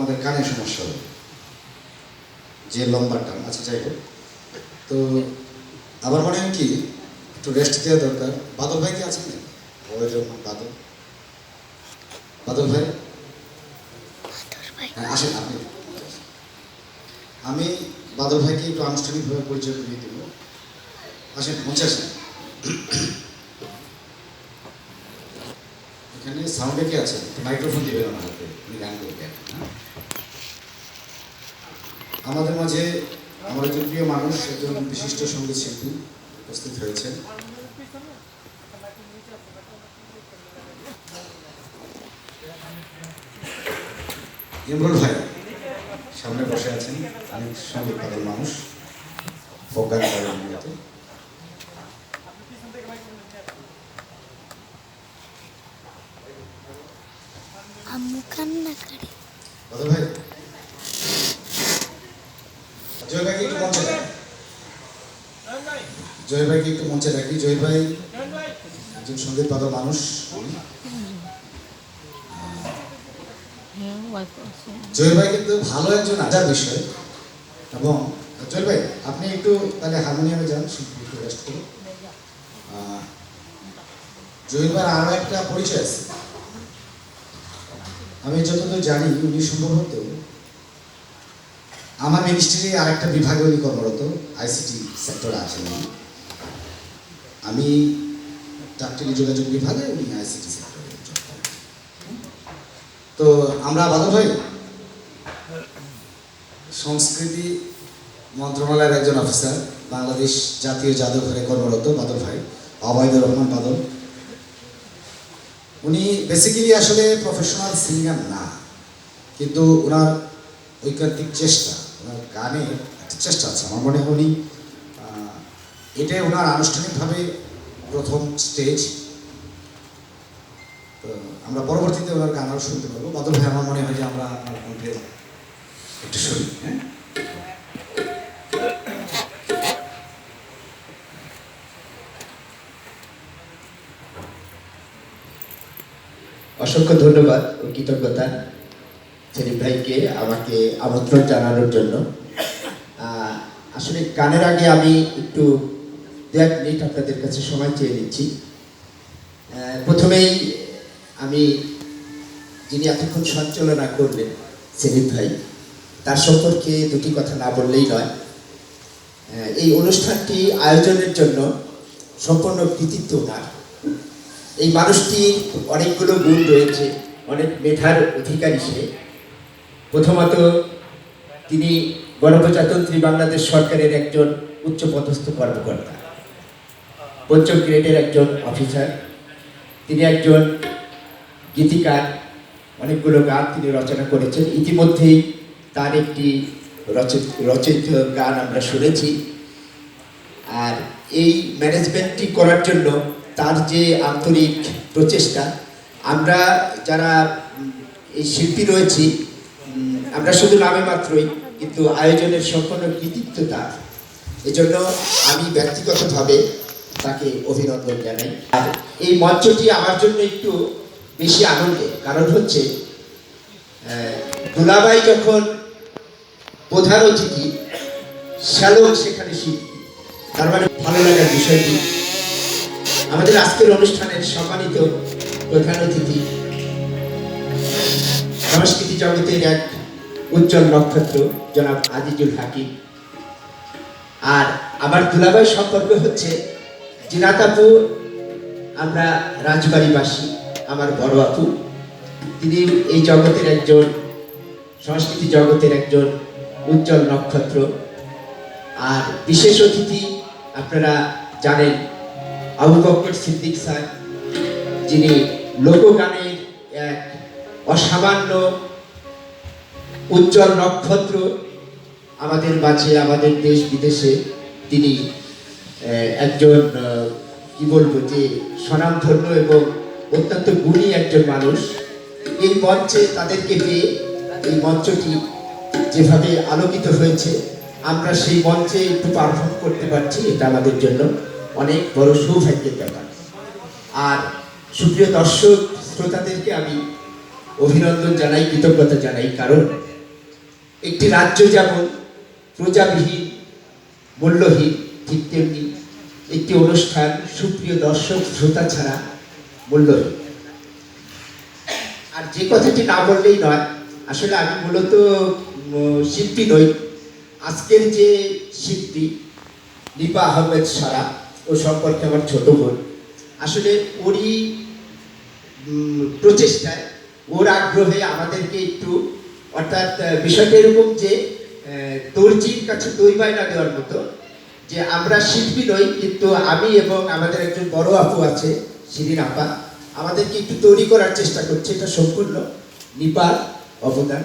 আমাদের কানের সমস্যা হবে, যে লম্বা টান। আচ্ছা যাই হোক, তো আবার মনে হয় কি একটু রেস্ট দেওয়া দরকার। বাদল ভাই কি আছেন? ওই রহমান বাদল, বাদল ভাই, হ্যাঁ আসেন আপনি। আমি বাদল ভাইকে একটু আনুষ্ঠানিকভাবে পরিচয় করিয়ে দেব। আসেন, মঞ্চে আসেন। এখানে সাউন্ডে কে আছেন? মাইক্রোফোন দিবেন আমার হাতে, উনি গান করবেন। আমাদের মাঝে আমার একজন প্রিয় মানুষ, একজন বিশিষ্ট সঙ্গীত শিল্পী উপস্থিত হয়েছেন। ইমরুল ভাই সামনে বসে আছেন, অনেক সঙ্গীত পাগল মানুষ, ফোক গান করেন মূলত। আম্মু কান্না করে। বাদল ভাই, জয় ভাইকে একটু মঞ্চে ডাকি, জয় ভাইকে একটু মঞ্চে ডাকি। জয় ভাই একজন সঙ্গীত পাগল মানুষ। জয় ভাই কিন্তু ভালো একজন আজার বিষয়। এবং জয় ভাই আপনি একটু তাহলে হারমোনিয়ামে যান, শিল্পী একটু রেস্ট করুন। জয় ভাইয়ের আরও একটা পরিচয় আছে, আমি যতদূর জানি উনি সম্ভবত আমার মিনিস্ট্রি আর একটা বিভাগে উনি কর্মরত, আইসিটি সেক্টরে আছেন। আমি চাকরি যোগাযোগ বিভাগে, উনি আইসিটি সেক্টরে। তো আমরা বাদল ভাই সংস্কৃতি মন্ত্রণালয়ের একজন অফিসার, বাংলাদেশ জাতীয় জাদুঘরে কর্মরত বাদল ভাই, অবৈধুর রহমান বাদল। উনি বেসিক্যালি আসলে প্রফেশনাল সিঙ্গার না, কিন্তু ওনার ঐকান্তিক চেষ্টা, ওনার গানে একটা চেষ্টা আছে। আমার মনে হয় উনি এটাই ওনার আনুষ্ঠানিকভাবে প্রথম স্টেজ। তো আমরা পরবর্তীতে ওনার গান আরও শুনতে পারবো। বাদল ভাই আমার মনে হয় যে আমরা আপনার কণ্ঠে একটু শুনি। হ্যাঁ, অসংখ্য ধন্যবাদ ও কৃতজ্ঞতা সেলিম ভাইকে আমাকে আমন্ত্রণ জানানোর জন্য। আসলে গানের আগে আমি একটু 1 মিনিট আপনাদের কাছে সময় চেয়ে নিচ্ছি। প্রথমেই আমি যিনি এতক্ষণ সঞ্চালনা করলেন সেলিম ভাই, তার সম্পর্কে দুটি কথা না বললেই নয়। এই অনুষ্ঠানটি আয়োজনের জন্য সম্পূর্ণ কৃতিত্ব ওনার। এই মানুষটির অনেকগুলো গুণ রয়েছে, অনেক মেধার অধিকারী সে। প্রথমত তিনি গণপ্রজাতন্ত্রী বাংলাদেশ সরকারের একজন উচ্চপদস্থ কর্মকর্তা, 5ম গ্রেডের একজন অফিসার। তিনি একজন গীতিকার, অনেকগুলো গান তিনি রচনা করেছেন। ইতিমধ্যেই তার একটি রচিত গান আমরা শুনেছি। আর এই ম্যানেজমেন্টটি করার জন্য তার যে আন্তরিক প্রচেষ্টা, আমরা যারা এই শিল্পী রয়েছি আমরা শুধু নামে মাত্রই, কিন্তু আয়োজনের সম্পূর্ণ কৃতিত্ব তার। এজন্য আমি ব্যক্তিগতভাবে তাকে অভিনন্দন জানাই। আর এই মঞ্চটি আমার জন্য একটু বেশি আনন্দের কারণ হচ্ছে দুলাভাই যখন প্রধান অতিথি, শ্যালক সেখানে শিল্পী, তার মানে ভালো লাগার বিষয়টি। আমাদের আজকের অনুষ্ঠানের সম্মানিত প্রধান অতিথি সংস্কৃতি জগতের এক উজ্জ্বল নক্ষত্র জনাব আজিজুল হাকিম। আর আমার দুলাভাই সম্পর্ক হচ্ছে জিনাত আপু, আমরা রাজবাড়িবাসী, আমার বড় আপু। তিনি এই জগতের একজন, সংস্কৃতি জগতের একজন উজ্জ্বল নক্ষত্র। আর বিশেষ অতিথি আপনারা জানেন আবু বকর সিদ্দিক স্যার, যিনি লোকগানের এক অসামান্য উজ্জ্বল নক্ষত্র। আমাদের মাঝে, আমাদের দেশ বিদেশে তিনি একজন কি বলবো যে স্বনামধন্য এবং অত্যন্ত গুণী একজন মানুষ। এই মঞ্চে তাদেরকে পেয়ে এই মঞ্চটি যেভাবে আলোকিত হয়েছে, আমরা সেই মঞ্চে একটু পারফর্ম করতে পারছি, এটা আমাদের জন্য অনেক বড় সৌভাগ্যের ব্যাপার। আর সুপ্রিয় দর্শক শ্রোতাদেরকে আমি অভিনন্দন জানাই, কৃতজ্ঞতা জানাই, কারণ একটি রাজ্য যেমন প্রজাবিহীন মূল্যহীন, ঠিক তেমনি একটি অনুষ্ঠান সুপ্রিয় দর্শক শ্রোতা ছাড়া মূল্যহীন। আর যে কথাটি না বললেই নয়, আসলে আমি মূলত শিল্পী নই। আজকের যে শিল্পী নিপা আহমেদ সারা, ও সম্পর্কে আমার ছোট বোন। আসলে ওরই প্রচেষ্টায়, ওর আগ্রহে আমাদেরকে একটু, অর্থাৎ বিষয়টা এরকম যে দর্জির কাছে দই বায়না দেওয়ার মতো, যে আমরা শিল্পী নই, কিন্তু আমি এবং আমাদের একজন বড় আপু আছে শিরিন আপা, আমাদেরকে একটু তৈরি করার চেষ্টা করছে। এটা সম্পূর্ণ নিপার অবদান।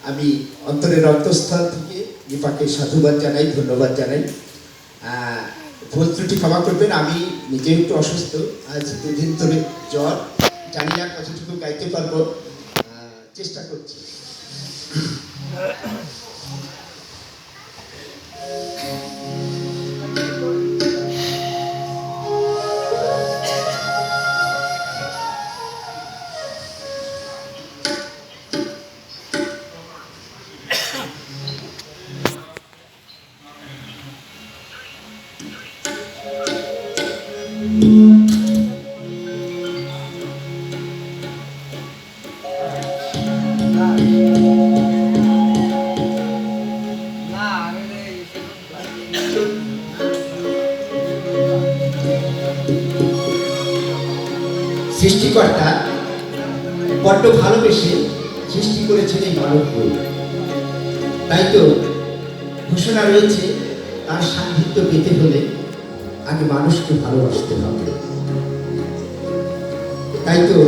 আমি অন্তরের অন্তঃস্থল থেকে নিপাকে সাধুবাদ জানাই, ধন্যবাদ জানাই। ভুল ত্রুটি ক্ষমা করবেন, আমি নিজে একটু অসুস্থ, আজ দুদিন ধরে জ্বর, জানি না কতটুকু গাইতে পারবো, চেষ্টা করছি। সৃষ্টিকর্তা বড্ড ভালোবেসে সৃষ্টি করেছেন এই মানবকে। তাই তো ঘোষণা রয়েছে, তার সান্নিধ্য পেতে হলে আগে মানুষকে ভালোবাসতে হবে। তাই তো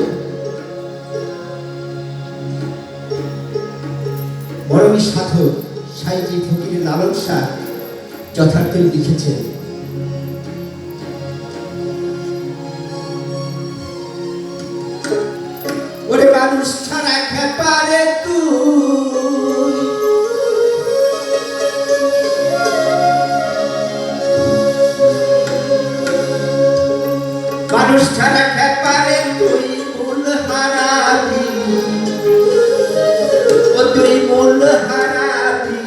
মরমী সাধক সাইজি ফকিরের লালন শাহ যথার্থই লিখেছেন, ওরে মানুষ ছাড়া খেপারে তুই, মানুষ ছাড়া খেপারে তুই মূল হারাবি, ও তুই মূল হারাবি।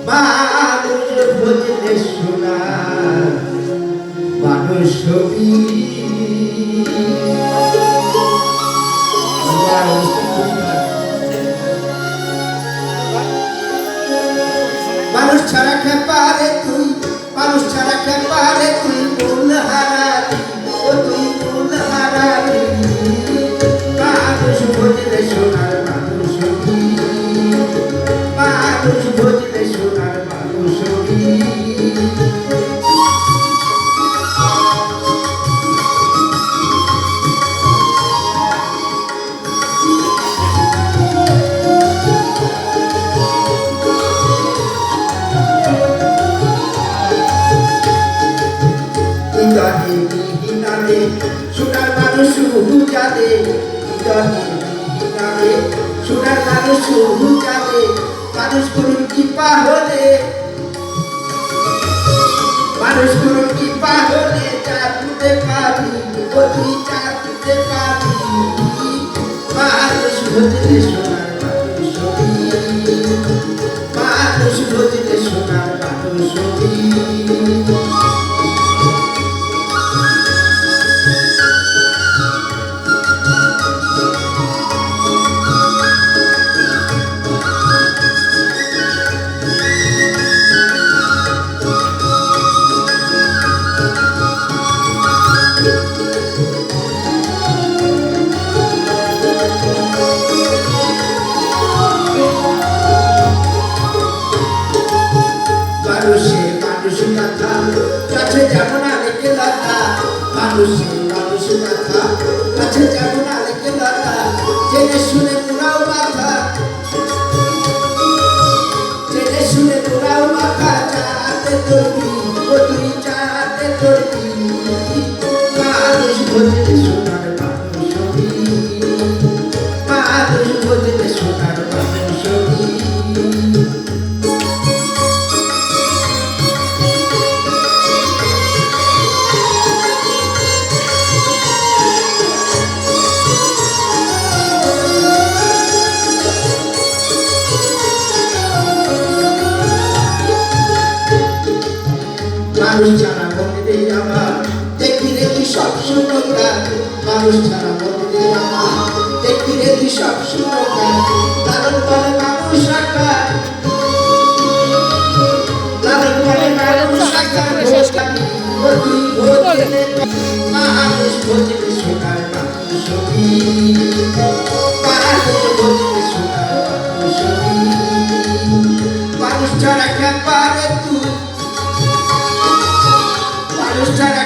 মানুষ বুঝলে শোনা মানুষ ছবি। মানুষ ছাড়া খেপারে তুই, মানুষ ছাড়া খেপারে তুই মূল হারাবি, ও তুই মূল হারাবি। মানুষ বুঝলে সোনার মানুষ ছবি, মানুষ বুঝলে সোনার মানুষ ছবি। সোনার মানুষ জানে, সোনার মানুষ জানে, মানুষ করুন কি পাহলে, মানুষ করুন কি পাহলে, চাঁদতে পাবি, ও তুই চাঁদতে পাবি। মানুষ বুঝলে সোনার মানুষ ছবি, মানুষ বুঝলে সোনার মানুষ ছবি। মানুষের মানুষ কথা কাছে যেমন আরেকে লতা, মানুষের মানুষ কথা কাছে যেমন আরেকে লতা। জেনে শুনে পুরাও মাথা, জেনে শুনে পুরাও মাথা। চাতে তোরবি, ও তুই চাতে তোরবি। মানুষ বুঝলে সোনার মানুষ ছবি, মানুষ বুঝলে সোনার মানুষ ছবি। মানুষ ছাড়া বলতে আমার দেখি দেখি সব শূন্যতা মানুষ ছাড়া বলতে আমার দেখি দেখি সব শূন্যতা লালন করে মানুষ আকার লালন করে মানুষ আকার মানুষ বলতে সোনার মানুষ মানুষ ছাড়া খেপারে তুই মানুষ ছাড়া